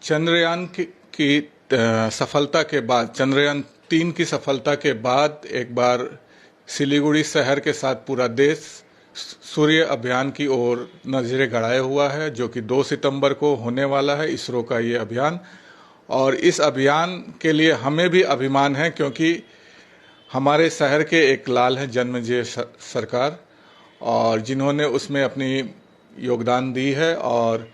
चंद्रयान की सफलता के बाद, चंद्रयान 3 की सफलता के बाद एक बार सिलीगुड़ी शहर के साथ पूरा देश सूर्य अभियान की ओर नजरें गड़ाए हुआ है, जो कि 2 सितंबर को होने वाला है, इसरो का ये अभियान। और इस अभियान के लिए हमें भी अभिमान है, क्योंकि हमारे शहर के एक लाल हैं जन्मजय सरकार, और जिन्होंने उसमें अपनी योगदान दी है। और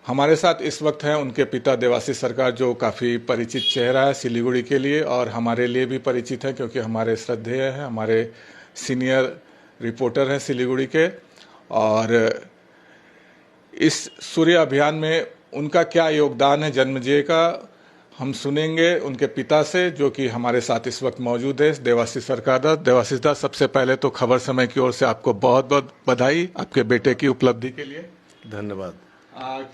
हमारे साथ इस वक्त हैं उनके पिता देवाशीष सरकार, जो काफ़ी परिचित चेहरा है सिलीगुड़ी के लिए और हमारे लिए भी परिचित है, क्योंकि हमारे श्रद्धेय हैं, हमारे सीनियर रिपोर्टर हैं सिलीगुड़ी के। और इस सूर्य अभियान में उनका क्या योगदान है जन्मजय का, हम सुनेंगे उनके पिता से, जो कि हमारे साथ इस वक्त मौजूद है, देवाशीष सरकार। देवाशीष दा, सबसे पहले तो खबर समय की ओर से आपको बहुत बहुत बधाई आपके बेटे की उपलब्धि के लिए। धन्यवाद।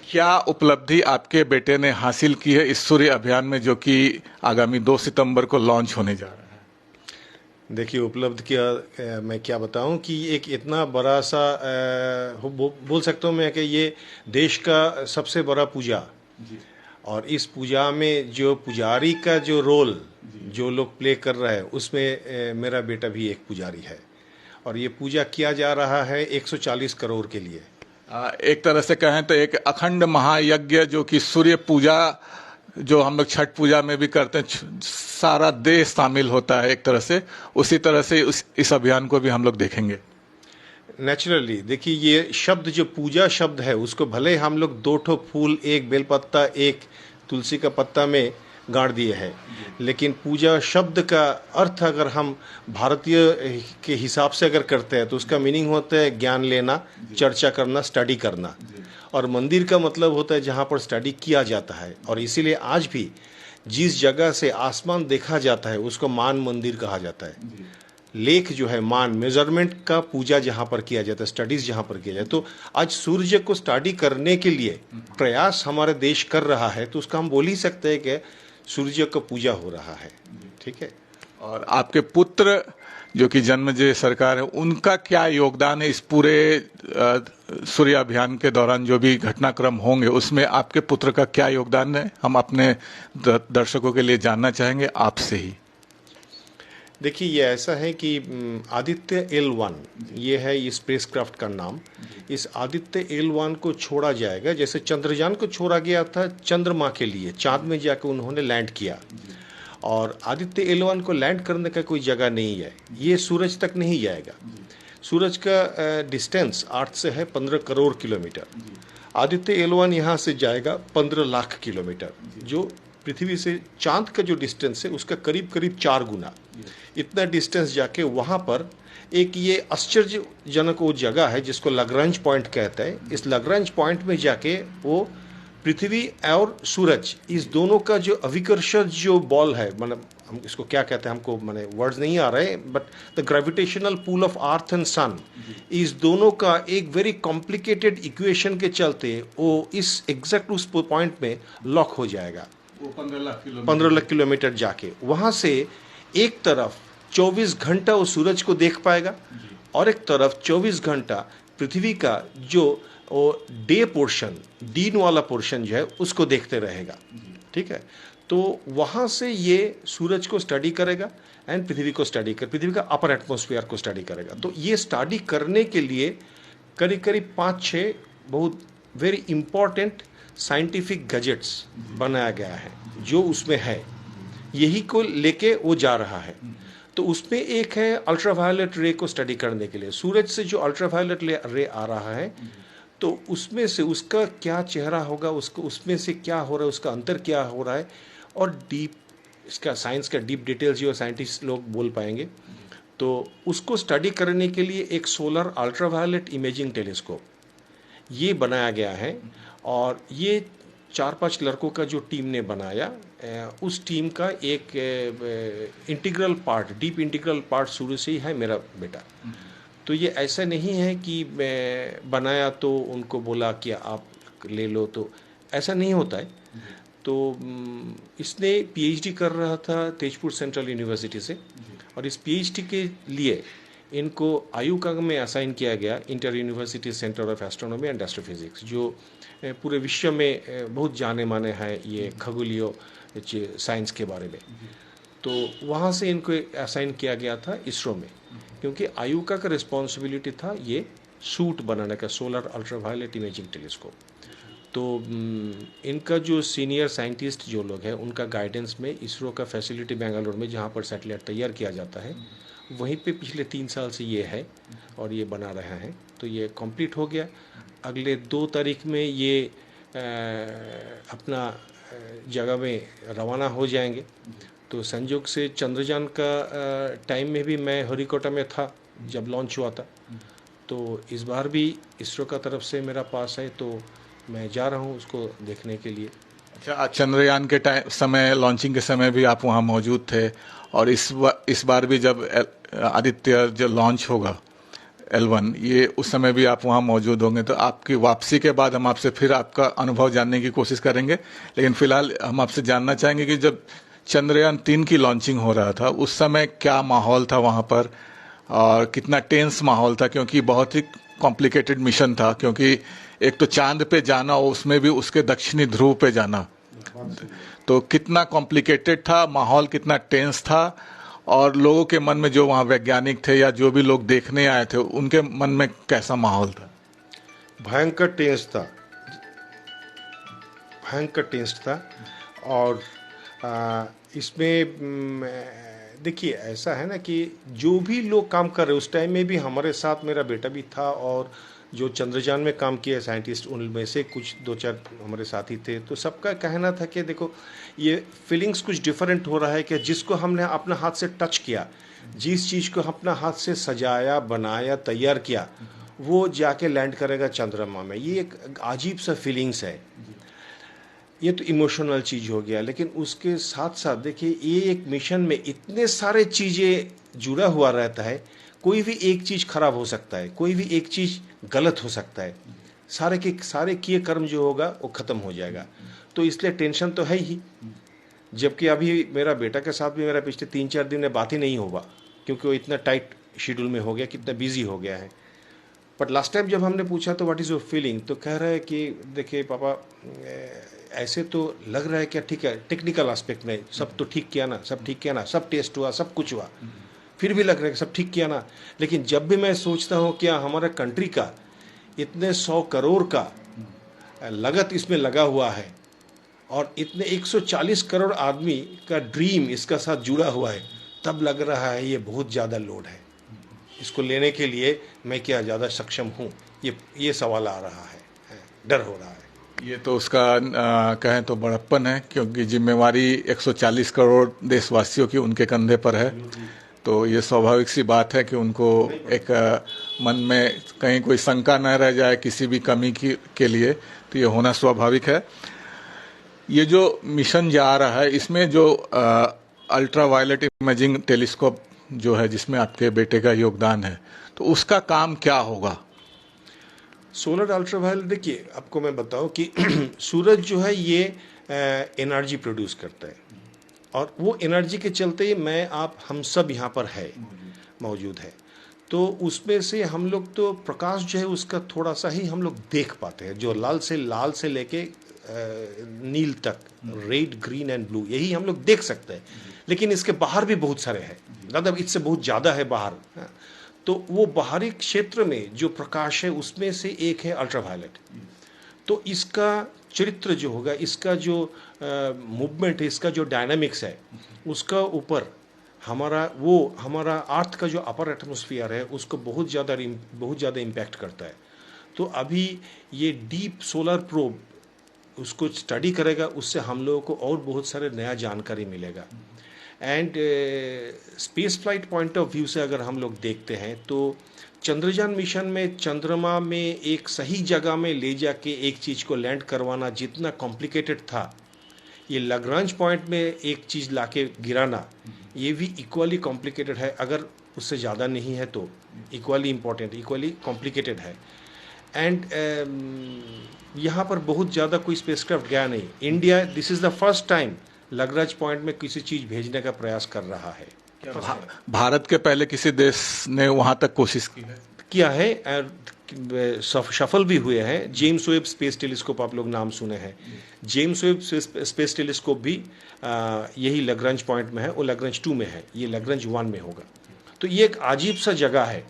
क्या उपलब्धि आपके बेटे ने हासिल की है इस सूर्य अभियान में, जो कि आगामी 2 सितंबर को लॉन्च होने जा रहा है? देखिए, उपलब्ध क्या मैं क्या बताऊं कि एक इतना बड़ा सा बोल सकता हूं मैं कि ये देश का सबसे बड़ा पूजा जी। और इस पूजा में जो पुजारी का जो रोल जो लोग प्ले कर रहे हैं, उसमें मेरा बेटा भी एक पुजारी है। और ये पूजा किया जा रहा है 140 करोड़ के लिए। एक तरह से कहें तो एक अखंड महायज्ञ, जो कि सूर्य पूजा जो हम लोग छठ पूजा में भी करते हैं, सारा देश शामिल होता है एक तरह से, उसी तरह से इस अभियान को भी हम लोग देखेंगे। नेचुरली देखिए, ये शब्द जो पूजा शब्द है, उसको भले हम लोग 2 ठो फूल, एक बेलपत्ता, एक तुलसी का पत्ता में गाड़ दिए हैं, लेकिन पूजा शब्द का अर्थ अगर हम भारतीय के हिसाब से अगर करते हैं तो उसका मीनिंग होता है ज्ञान लेना, चर्चा करना, स्टडी करना। और मंदिर का मतलब होता है जहाँ पर स्टडी किया जाता है। और इसीलिए आज भी जिस जगह से आसमान देखा जाता है उसको मान मंदिर कहा जाता है। लेख जो है मान, मेजरमेंट का पूजा जहाँ पर किया जाता है, स्टडीज जहाँ पर किया जाए, तो आज सूर्य को स्टडी करने के लिए प्रयास हमारे देश कर रहा है, तो उसका हम बोल ही सकते हैं कि सूर्य का पूजा हो रहा है। ठीक है। और आपके पुत्र जो कि जन्मजय सरकार है, उनका क्या योगदान है इस पूरे सूर्य अभियान के दौरान? जो भी घटनाक्रम होंगे उसमें आपके पुत्र का क्या योगदान है, हम अपने दर्शकों के लिए जानना चाहेंगे आपसे ही। देखिए, ये ऐसा है कि आदित्य L1 ये है ये स्पेसक्राफ्ट का नाम। इस आदित्य L1 को छोड़ा जाएगा, जैसे चंद्रयान को छोड़ा गया था चंद्रमा के लिए, चांद में जाकर उन्होंने लैंड किया। और आदित्य L1 को लैंड करने का कोई जगह नहीं है, ये सूरज तक नहीं जाएगा। सूरज का डिस्टेंस अर्थ से है 15 करोड़ किलोमीटर। आदित्य L1 यहाँ से जाएगा 15 लाख किलोमीटर, जो पृथ्वी से चांद का जो डिस्टेंस है उसका करीब करीब 4 गुना। इतना डिस्टेंस जाके वहाँ पर एक ये आश्चर्यजनक वो जगह है जिसको लाग्रांज पॉइंट कहते हैं। इस लाग्रांज पॉइंट में जाके वो पृथ्वी और सूरज, इस दोनों का जो अविकर्षण जो बॉल है, मतलब हम इसको क्या कहते हैं, हमको मैंने वर्ड्स नहीं आ रहे, but the gravitational pull of earth and sun, इस दोनों का एक वेरी कॉम्प्लिकेटेड इक्वेशन के चलते वो इस एग्जैक्ट उस पॉइंट में लॉक हो जाएगा। 15 लाख किलोमीटर जाके वहां से एक तरफ 24 घंटा वो सूरज को देख पाएगा और एक तरफ 24 घंटा पृथ्वी का जो डे पोर्शन, दिन वाला पोर्शन जो है उसको देखते रहेगा। ठीक है। तो वहां से ये सूरज को स्टडी करेगा एंड पृथ्वी को स्टडी कर, पृथ्वी का अपर एटमॉस्फेयर को स्टडी करेगा। तो ये स्टडी करने के लिए करीब करीब 5-6 बहुत वेरी इंपॉर्टेंट साइंटिफिक गैजेट्स बनाया गया है जो उसमें है, यही को लेके वो जा रहा है। तो उसमें एक है अल्ट्रावायलेट रे को स्टडी करने के लिए, सूरज से जो अल्ट्रावायलेट रे आ रहा है, तो उसमें से उसका क्या चेहरा होगा, उसको उसमें से क्या हो रहा है, उसका अंतर क्या हो रहा है, और डीप इसका साइंस का डीप डिटेल्स जो साइंटिस्ट लोग बोल पाएंगे। तो उसको स्टडी करने के लिए एक सोलर अल्ट्रावायलेट इमेजिंग टेलीस्कोप ये बनाया गया है। और ये 4-5 लड़कों का जो टीम ने बनाया, उस टीम का एक integral part, deep integral part शुरू से ही है मेरा बेटा। तो ये ऐसा नहीं है कि मैं बनाया तो उनको बोला कि आप ले लो, तो ऐसा नहीं होता है। तो इसने पीएचडी कर रहा था तेजपुर सेंट्रल यूनिवर्सिटी से, और इस पीएचडी के लिए इनको आयुका में असाइन किया गया, inter university centre of astronomy and astrophysics, जो पूरे विश्व में बहुत जाने माने हैं ये खगोलीय साइंस के बारे में। तो वहाँ से इनको असाइन किया गया था इसरो में, क्योंकि आयुका का रिस्पॉन्सिबिलिटी था ये सूट बनाने का, सोलर अल्ट्रावायलेट इमेजिंग टेलीस्कोप। तो इनका जो सीनियर साइंटिस्ट जो लोग हैं उनका गाइडेंस में इसरो का फैसिलिटी बेंगलुरु में, जहाँ पर सैटेलाइट तैयार किया जाता है, वहीं पे पिछले 3 साल से ये है और ये बना रहे हैं। तो ये कंप्लीट हो गया। अगले 2 तारीख में ये अपना जगह में रवाना हो जाएंगे। तो संयोग से चंद्रयान का टाइम में भी मैं हरिकोटा में था जब लॉन्च हुआ था। तो इस बार भी इसरो का तरफ से मेरा पास है, तो मैं जा रहा हूँ उसको देखने के लिए। अच्छा, चंद्रयान के टाइम समय, लॉन्चिंग के समय भी आप वहाँ मौजूद थे, और इस बार भी जब आदित्य जो लॉन्च होगा L1, ये उस समय भी आप वहाँ मौजूद होंगे। तो आपकी वापसी के बाद हम आपसे फिर आपका अनुभव जानने की कोशिश करेंगे, लेकिन फिलहाल हम आपसे जानना चाहेंगे कि जब चंद्रयान 3 की लॉन्चिंग हो रहा था उस समय क्या माहौल था वहाँ पर, और कितना टेंस माहौल था, क्योंकि बहुत ही कॉम्प्लिकेटेड मिशन था, क्योंकि एक तो चांद पे जाना और उसमें भी उसके दक्षिणी ध्रुव पे जाना, तो कितना कॉम्प्लिकेटेड था माहौल, कितना टेंस था, और लोगों के मन में, जो वहाँ वैज्ञानिक थे या जो भी लोग देखने आए थे, उनके मन में कैसा माहौल था? भयंकर टेंस था, भयंकर टेंस था। और इसमें देखिए ऐसा है ना कि जो भी लोग काम कर रहे, उस टाइम में भी हमारे साथ मेरा बेटा भी था, और जो चंद्रयान में काम किया साइंटिस्ट उनमें से कुछ 2-4 हमारे साथी थे। तो सबका कहना था कि देखो ये फीलिंग्स कुछ डिफरेंट हो रहा है, कि जिसको हमने अपना हाथ से टच किया, जिस चीज़ को अपना हाथ से सजाया, बनाया, तैयार किया, वो जाके लैंड करेगा चंद्रमा में। ये एक अजीब सा फीलिंग्स है। ये तो इमोशनल चीज़ हो गया, लेकिन उसके साथ साथ देखिए ये एक मिशन में इतने सारे चीज़ें जुड़ा हुआ रहता है, कोई भी एक चीज़ खराब हो सकता है, कोई भी एक चीज़ गलत हो सकता है, सारे के सारे किए कर्म जो होगा वो ख़त्म हो जाएगा। तो इसलिए टेंशन तो है ही। जबकि अभी मेरा बेटा के साथ भी मेरा पिछले 3-4 दिन में बात ही नहीं हुआ, क्योंकि वो इतना टाइट शेड्यूल में हो गया, कितना बिजी हो गया है। बट लास्ट टाइम जब हमने पूछा तो व्हाट इज़ योर फीलिंग, तो कह रहा है कि देखिए पापा, ऐसे तो लग रहा है कि ठीक है, टेक्निकल एस्पेक्ट में सब तो ठीक किया ना, सब ठीक किया ना, सब टेस्ट हुआ, सब कुछ हुआ, फिर भी लग रहा है कि सब ठीक किया ना। लेकिन जब भी मैं सोचता हूँ क्या हमारा कंट्री का इतने 100 करोड़ का लगत इसमें लगा हुआ है, और इतने 140 करोड़ आदमी का ड्रीम इसका साथ जुड़ा हुआ है, तब लग रहा है ये बहुत ज़्यादा लोड है, इसको लेने के लिए मैं क्या ज़्यादा सक्षम हूँ, ये सवाल आ रहा है, डर हो रहा है। ये तो उसका कहें तो बड़प्पन है, क्योंकि जिम्मेवारी 140 करोड़ देशवासियों की उनके कंधे पर है। तो ये स्वाभाविक सी बात है कि उनको एक मन में कहीं कोई शंका न रह जाए किसी भी कमी के लिए, तो ये होना स्वाभाविक है। ये जो मिशन जा रहा है, इसमें जो अल्ट्रा वायलेट इमेजिंग टेलीस्कोप जो है, जिसमें आपके बेटे का योगदान है, तो उसका काम क्या होगा? सोलर अल्ट्रावायलेट, देखिए आपको मैं बताऊं कि सूरज जो है ये एनर्जी प्रोड्यूस करता है, और वो एनर्जी के चलते ही मैं आप हम सब यहाँ पर है मौजूद है। तो उसमें से हम लोग तो प्रकाश जो है उसका थोड़ा सा ही हम लोग देख पाते हैं, जो लाल से लेके नील तक, रेड, ग्रीन एंड ब्लू, यही हम लोग देख सकते हैं। लेकिन इसके बाहर भी बहुत सारे हैं, मतलब इससे बहुत ज़्यादा है बाहर। तो वो बाहरी क्षेत्र में जो प्रकाश है उसमें से एक है अल्ट्रावायलेट। तो इसका चरित्र जो होगा, इसका जो मूवमेंट है, इसका जो डायनामिक्स है, उसका ऊपर हमारा अर्थ का जो अपर एटमॉस्फेयर है उसको बहुत ज़्यादा इम्पैक्ट करता है। तो अभी ये डीप सोलर प्रोब उसको स्टडी करेगा, उससे हम लोगों को और बहुत सारे नया जानकारी मिलेगा। And space flight point of view से अगर हम लोग देखते हैं तो चंद्रयान मिशन में चंद्रमा में एक सही जगह में ले जाके एक चीज़ को लैंड करवाना जितना कॉम्प्लिकेटेड था, ये लाग्रांज पॉइंट में एक चीज़ लाके गिराना ये भी इक्वली कॉम्प्लिकेटेड है, अगर उससे ज़्यादा नहीं है तो इक्वली इम्पॉर्टेंट, इक्वली कॉम्प्लिकेटेड है। एंड यहाँ पर बहुत ज़्यादा कोई स्पेसक्राफ्ट गया नहीं। India this is the first time Lagrange point में किसी चीज़ भेजने का प्रयास कर रहा है। भारत के पहले किसी देश ने वहां तक कोशिश की है? किया है, सफल भी हुए हैं। जेम्स वेब स्पेस टेलीस्कोप आप लोग नाम सुने हैं। जेम्स वेब स्पेस टेलीस्कोप भी यही लैग्रेंज पॉइंट में है, वो लैग्रेंज 2 में है, ये लैग्रेंज 1 में होगा। तो ये एक अजीब सा जगह है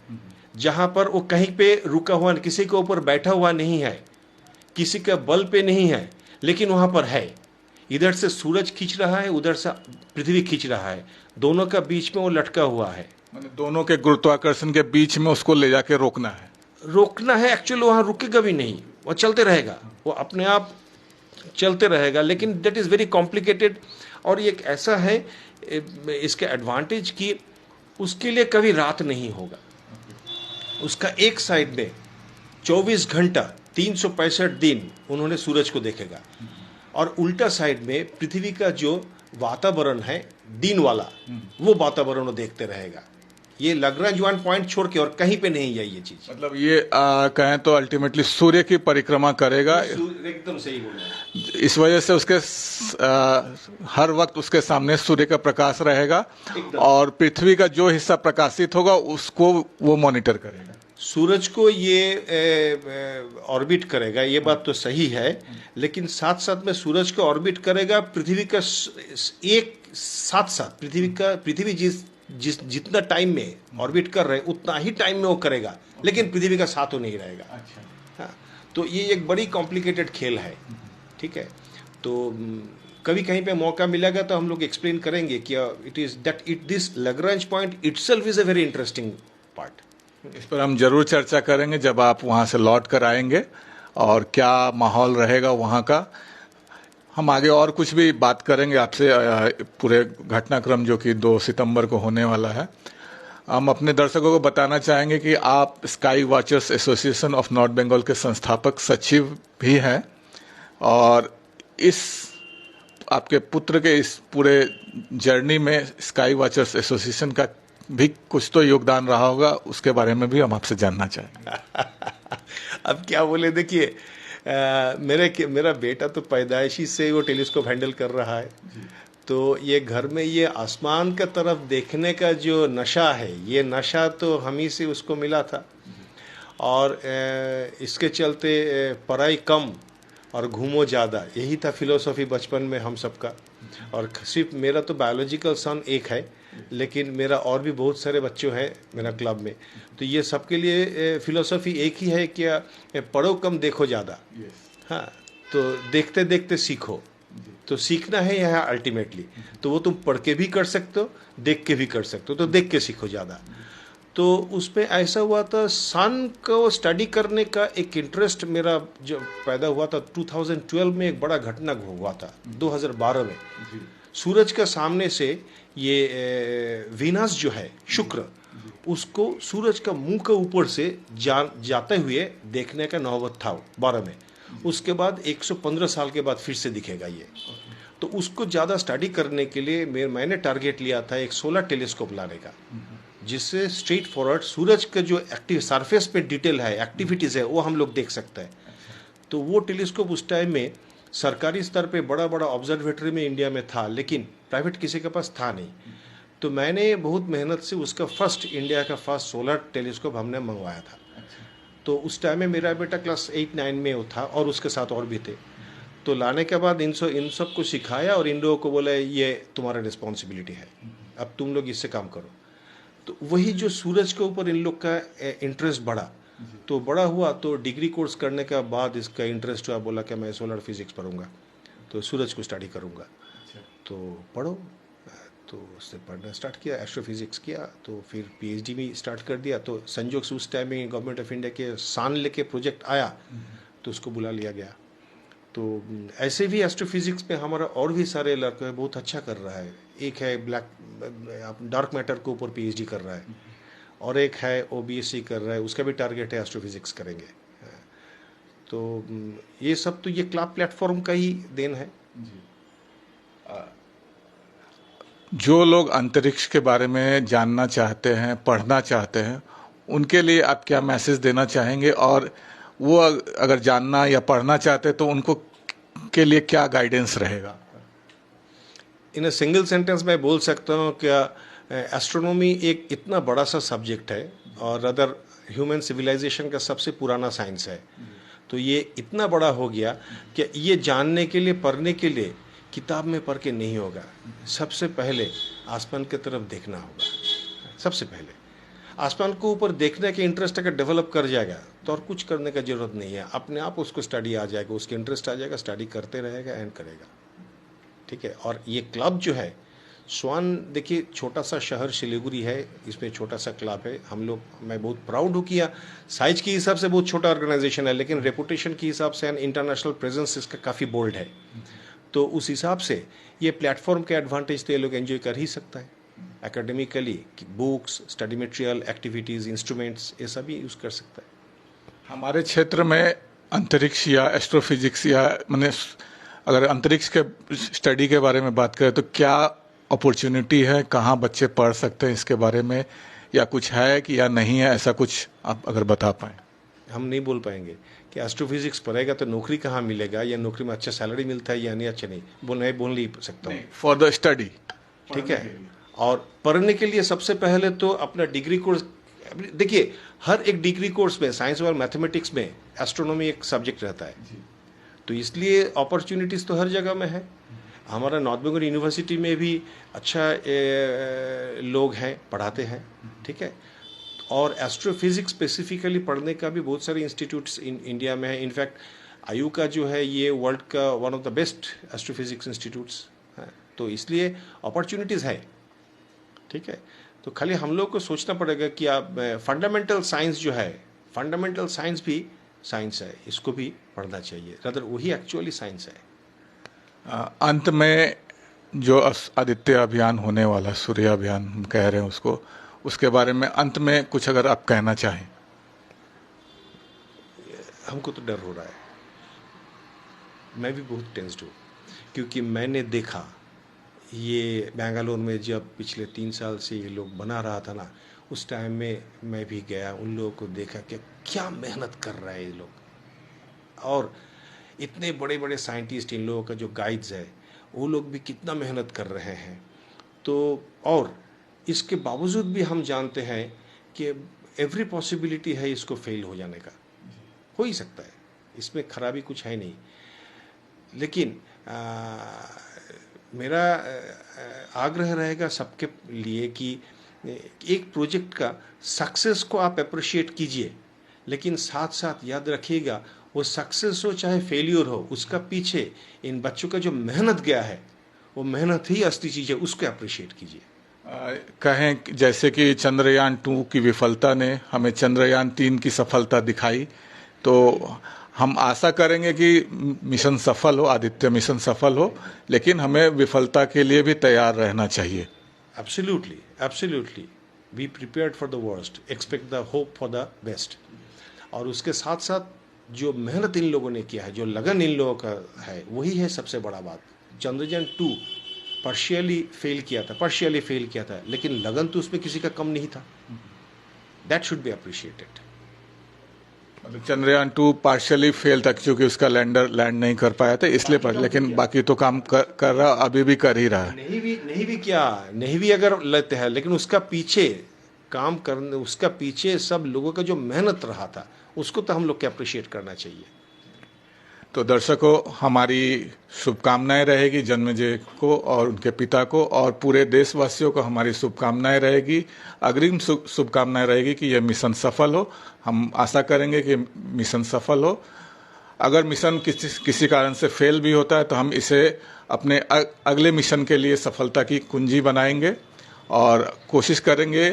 जहां पर वो कहीं पे रुका हुआ, किसी के ऊपर बैठा हुआ नहीं है, किसी का बल पे नहीं है, लेकिन वहां पर है। इधर से सूरज खींच रहा है, उधर से पृथ्वी खींच रहा है, दोनों का बीच में वो लटका हुआ है। दोनों के गुरुत्वाकर्षण के बीच में उसको ले जाके रोकना है। एक्चुअली वहां रुकेगा भी नहीं, वो चलते रहेगा, वो अपने आप चलते रहेगा, लेकिन दैट इज़ वेरी कॉम्प्लिकेटेड। और ये एक ऐसा है, इसके एडवांटेज कि उसके लिए कभी रात नहीं होगा। उसका एक साइड में 24 घंटा 365 दिन उन्होंने सूरज को देखेगा, और उल्टा साइड में पृथ्वी का जो वातावरण है दिन वाला, वो वातावरण वो देखते रहेगा। ये लैग्रेंज 1 पॉइंट छोड़ के और कहीं पे नहीं है ये चीज। मतलब ये कहें तो अल्टीमेटली सूर्य की परिक्रमा करेगा। एकदम सही बोला। इस वजह से उसके हर वक्त उसके सामने सूर्य का प्रकाश रहेगा, और पृथ्वी का जो हिस्सा प्रकाशित होगा उसको वो मॉनिटर करेगा। सूरज को ये ऑर्बिट करेगा, ये बात तो सही है, लेकिन साथ साथ में सूरज को ऑर्बिट करेगा पृथ्वी का एक साथ साथ पृथ्वी जितना टाइम में ऑर्बिट कर रहे उतना ही टाइम में वो करेगा, लेकिन पृथ्वी का साथ वो नहीं रहेगा। हाँ, तो ये एक बड़ी कॉम्प्लिकेटेड खेल है। ठीक है, तो कभी कहीं पे मौका मिलेगा तो हम लोग एक्सप्लेन करेंगे कि this Lagrange point itself is a very interesting part. इस पर हम जरूर चर्चा करेंगे जब आप वहाँ से लौट कर आएंगे, और क्या माहौल रहेगा वहाँ का। हम आगे और कुछ भी बात करेंगे आपसे, पूरे घटनाक्रम जो कि 2 सितंबर को होने वाला है। हम अपने दर्शकों को बताना चाहेंगे कि आप sky watchers association of north Bengal के संस्थापक सचिव भी हैं, और इस आपके पुत्र के इस पूरे जर्नी में स्काई वॉचर्स एसोसिएशन का भी कुछ तो योगदान रहा होगा, उसके बारे में भी हम आपसे जानना चाहेंगे। अब क्या बोले, देखिए मेरा बेटा तो पैदाइशी से वो टेलीस्कोप हैंडल कर रहा है, तो ये घर में ये आसमान का तरफ देखने का जो नशा है, ये नशा तो हम ही से उसको मिला था, और इसके चलते पढ़ाई कम और घूमो ज़्यादा, यही था फिलोसॉफी बचपन में हम सबका। और सिर्फ मेरा तो बायोलॉजिकल सन एक है, लेकिन मेरा और भी बहुत सारे बच्चे हैं मेरा क्लब में, तो ये सबके लिए फिलोसॉफी एक ही है कि पढ़ो कम देखो ज़्यादा। हाँ, तो देखते देखते सीखो, तो सीखना है यह अल्टीमेटली। तो वो तुम पढ़ के भी कर सकते हो, देख के भी कर सकते हो, तो देख के सीखो ज़्यादा। तो उसमें ऐसा हुआ था, सन को स्टडी करने का एक इंटरेस्ट मेरा जो पैदा हुआ था 2012 में। एक बड़ा घटना हुआ था 2012 में। सूरज का सामने से ये वीनस जो है, शुक्र, उसको सूरज का मुंह के ऊपर से जाते हुए देखने का नौबत था 12 में। उसके बाद 115 साल के बाद फिर से दिखेगा ये। तो उसको ज़्यादा स्टडी करने के लिए मैंने टारगेट लिया था एक सोलर टेलीस्कोप लाने का, जिससे स्ट्रेट फॉरवर्ड सूरज का जो एक्टिव सरफेस पे डिटेल है, एक्टिविटीज़ है, वो हम लोग देख सकते हैं। तो वो टेलीस्कोप उस टाइम में सरकारी स्तर पे बड़ा बड़ा ऑब्जर्वेटरी में इंडिया में था, लेकिन प्राइवेट किसी के पास था नहीं। तो मैंने बहुत मेहनत से उसका इंडिया का फर्स्ट सोलर टेलीस्कोप हमने मंगवाया था। तो उस टाइम में मेरा बेटा क्लास 8-9 में वो था, और उसके साथ और भी थे। तो लाने के बाद इन सब को सिखाया, और इन लोगों को बोला ये तुम्हारा रिस्पॉन्सिबिलिटी है, अब तुम लोग इससे काम करो। तो वही जो सूरज के ऊपर इन लोग का इंटरेस्ट बढ़ा, तो बड़ा हुआ। तो डिग्री कोर्स करने के बाद इसका इंटरेस्ट हुआ, बोला कि मैं सोलर फिजिक्स पढ़ूंगा, तो सूरज को स्टडी करूंगा। तो पढ़ो, तो उससे पढ़ना स्टार्ट किया, एस्ट्रोफिजिक्स किया, तो फिर पीएचडी भी स्टार्ट कर दिया। तो संजोग से उस टाइम में गवर्नमेंट ऑफ इंडिया के सान लेके प्रोजेक्ट आया, तो उसको बुला लिया गया। तो ऐसे भी एस्ट्रोफिजिक्स में हमारा और भी सारे लड़के बहुत अच्छा कर रहा है। एक है डार्क मैटर के ऊपर पीएचडी कर रहा है, और एक है ओबीएससी कर रहा है, उसका भी टारगेट है एस्ट्रोफिजिक्स करेंगे। तो ये सब तो ये क्लब प्लेटफॉर्म का ही देन है। जो लोग अंतरिक्ष के बारे में जानना चाहते हैं, पढ़ना चाहते हैं, उनके लिए आप क्या मैसेज देना चाहेंगे, और वो अगर जानना या पढ़ना चाहते हैं तो उनको के लिए क्या गाइडेंस रहेगा? इन सिंगल सेंटेंस में बोल सकता हूँ कि एस्ट्रोनॉमी एक इतना बड़ा सा सब्जेक्ट है और अदर ह्यूमन सिविलाइजेशन का सबसे पुराना साइंस है, तो ये इतना बड़ा हो गया कि ये जानने के लिए, पढ़ने के लिए किताब में पढ़ के नहीं होगा। सबसे पहले आसमान की तरफ देखना होगा। सबसे पहले आसमान को ऊपर देखने के इंटरेस्ट अगर डेवलप कर जाएगा तो और कुछ करने का ज़रूरत नहीं है, अपने आप उसको स्टडी आ जाएगा, उसके इंटरेस्ट आ जाएगा, स्टडी करते रहेगा एंड करेगा। ठीक है। और ये क्लब जो है स्वान, देखिए छोटा सा शहर सिलीगुड़ी है, इसमें छोटा सा क्लब है। हम लोग, मैं बहुत प्राउड हूँ किया, साइज के हिसाब से बहुत छोटा ऑर्गेनाइजेशन है, लेकिन रेपुटेशन के हिसाब से एंड इंटरनेशनल प्रेजेंस इसका काफ़ी बोल्ड है। तो उस हिसाब से ये प्लेटफॉर्म के एडवांटेज तो ये लोग एंजॉय कर ही सकता है academically, books, study material, activities, instruments, ये सभी यूज़ कर सकता है। हमारे क्षेत्र में अंतरिक्ष या एस्ट्रोफिजिक्स या मैंने अगर अंतरिक्ष के स्टडी के बारे में बात करें तो क्या अपॉर्चुनिटी है, कहाँ बच्चे पढ़ सकते हैं इसके बारे में, या कुछ है कि या नहीं है, ऐसा कुछ आप अगर बता पाएँ। हम नहीं बोल पाएंगे कि एस्ट्रोफिजिक्स पढ़ेगा तो नौकरी कहाँ मिलेगा या नौकरी में अच्छा सैलरी मिलता है या नहीं, अच्छा नहीं बोल नहीं सकता हूँ। फॉर द स्टडी, ठीक है। और पढ़ने के लिए सबसे पहले तो अपना डिग्री कोर्स, देखिए हर एक डिग्री कोर्स में साइंस और मैथमेटिक्स में एस्ट्रोनॉमी एक सब्जेक्ट रहता है, तो इसलिए अपॉर्चुनिटीज़ तो हर जगह में है। हमारा नॉर्थ बंगाल यूनिवर्सिटी में भी अच्छा लोग हैं, पढ़ाते हैं। ठीक है। और एस्ट्रोफिजिक्स स्पेसिफिकली पढ़ने का भी बहुत सारे इंस्टीट्यूट्स इंडिया में है। इनफैक्ट आयु का जो है ये वर्ल्ड का one of the best astrophysics institutes है, तो इसलिए अपॉर्चुनिटीज़ है। ठीक है। तो खाली हम लोग को सोचना पड़ेगा कि आप फंडामेंटल साइंस जो है, फंडामेंटल साइंस भी साइंस है, इसको भी पढ़ना चाहिए, रदर वही एक्चुअली साइंस है। अंत में जो आदित्य अभियान होने वाला, सूर्य अभियान हम कह रहे हैं उसको, उसके बारे में अंत में कुछ अगर आप कहना चाहें। हमको तो डर हो रहा है, मैं भी बहुत टेंस्ड हूँ, क्योंकि मैंने देखा ये बेंगलोर में जब पिछले 3 साल से ये लोग बना रहा था ना, उस टाइम में मैं भी गया, उन लोगों को देखा कि क्या मेहनत कर रहे हैं ये लोग, और इतने बड़े बड़े साइंटिस्ट, इन लोगों का जो गाइड्स है वो लोग भी कितना मेहनत कर रहे हैं। तो और इसके बावजूद भी हम जानते हैं कि एवरी पॉसिबिलिटी है इसको फेल हो जाने का, हो ही सकता है, इसमें खराबी कुछ है नहीं। लेकिन मेरा आग्रह रहेगा सबके लिए कि एक प्रोजेक्ट का सक्सेस को आप अप्रिशिएट कीजिए, लेकिन साथ साथ याद रखिएगा वो सक्सेस हो चाहे फेलियर हो, उसका पीछे इन बच्चों का जो मेहनत गया है वो मेहनत ही असली चीज़ है, उसको अप्रिशिएट कीजिए। कहें जैसे कि चंद्रयान 2 की विफलता ने हमें चंद्रयान 3 की सफलता दिखाई, तो हम आशा करेंगे कि मिशन सफल हो, आदित्य मिशन सफल हो, लेकिन हमें विफलता के लिए भी तैयार रहना चाहिए। Absolutely, absolutely, be prepared for the worst, expect the hope for the best. और उसके साथ साथ जो मेहनत इन लोगों ने किया है, जो लगन इन लोगों का है, वही है सबसे बड़ा बात। चंद्रयान 2 पार्शियली फेल किया था, लेकिन लगन तो उसमें किसी का कम नहीं था। That should be appreciated. मतलब चंद्रयान 2 पार्शियली फेल था क्योंकि उसका लैंडर लैंड नहीं कर पाया था, इसलिए पर, लेकिन बाकी तो काम कर रहा, अभी भी कर ही रहा है। नहीं भी अगर लेते हैं, लेकिन उसका पीछे काम करने, उसका पीछे सब लोगों का जो मेहनत रहा था, उसको तो हम लोग को अप्रिशिएट करना चाहिए। तो दर्शकों, हमारी शुभकामनाएं रहेगी जन्मेजय को और उनके पिता को, और पूरे देशवासियों को हमारी शुभकामनाएं रहेगी, अग्रिम शुभकामनाएं रहेगी कि यह मिशन सफल हो। हम आशा करेंगे कि मिशन सफल हो। अगर मिशन किसी कारण से फेल भी होता है तो हम इसे अपने अगले मिशन के लिए सफलता की कुंजी बनाएंगे और कोशिश करेंगे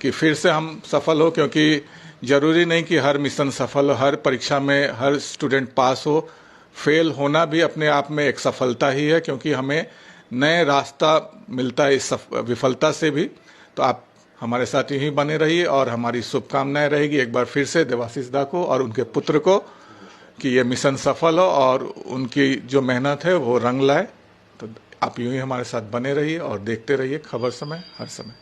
कि फिर से हम सफल हो, क्योंकि ज़रूरी नहीं कि हर मिशन सफल हो, हर परीक्षा में हर स्टूडेंट पास हो। फेल होना भी अपने आप में एक सफलता ही है, क्योंकि हमें नए रास्ता मिलता है इस विफलता से भी। तो आप हमारे साथ यहीं बने रहिए और हमारी शुभकामनाएं रहेगी एक बार फिर से देवाशीष दा को और उनके पुत्र को कि ये मिशन सफल हो और उनकी जो मेहनत है वो रंग लाए। तो आप यूं ही हमारे साथ बने रहिए और देखते रहिए खबर समय हर समय।